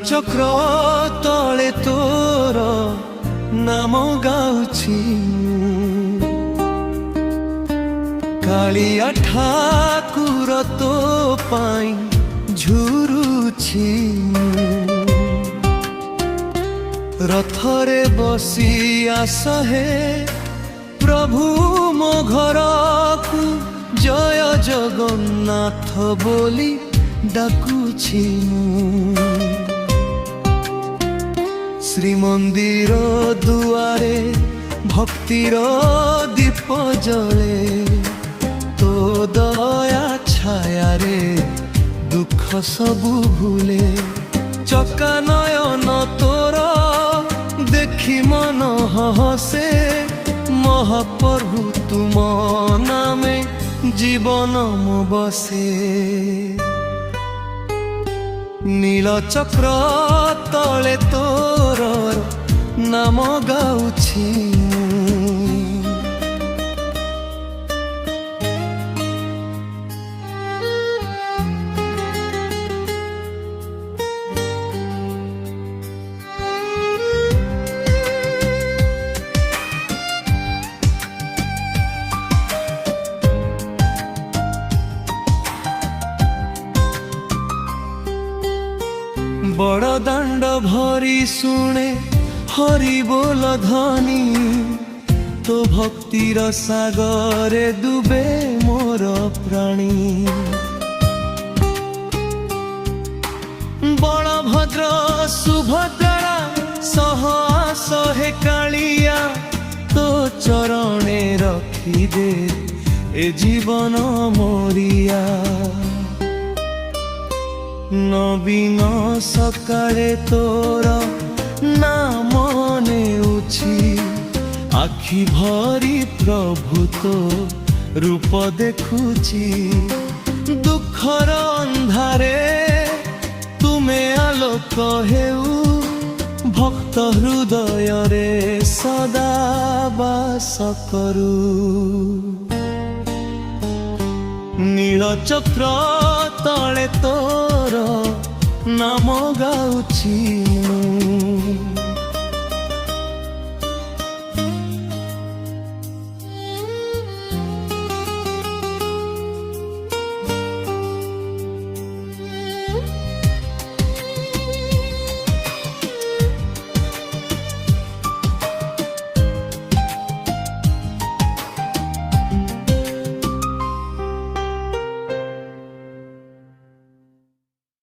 ଚକ୍ର ତଳେ ତୋର ନାମ ଗାଉଛି କାଳିଆ ଠାକୁର ତୋ ପାଇଁ ଝୁରୁଛି ରଥରେ ବସି ଆସ ହେ ପ୍ରଭୁ ମୋ ଘରକୁ ଜୟ ଜଗନ୍ନାଥ ବୋଲି ଡାକୁଛି ଶ୍ରୀମନ୍ଦିର ଦୁଆରେ ଭକ୍ତିର ଦୀପ ଜଳେ ତୋ ଦୟା ଛାୟାରେ ଦୁଃଖ ସବୁ ଭୁଲେ ଚକା ନୟନ ତୋର ଦେଖି ମନ ହସେ ମହାପ୍ରଭୁ ତୁମ ନାମେ জীবন মো বসে নীল চক্র তলে তোর নাম গাଉଛି बड़ दाण्ड भरी शुणे हरि बोल ध्वनि तो भक्तिर सागरे डुबे मोर प्राणी बलभद्र सुभद्रा सह सहे कालिया तो चरणे रखी दे ए जीवन मोरिया नवीन सकाळे तोर नाम नेउछि आखि भरी प्रभु तो रूप देखुछि दुखर अंधारे तुमे आलोक हेउ भक्त हृदय रे सदा बास करू नील चक्र तले तोर नाम गाଉଛି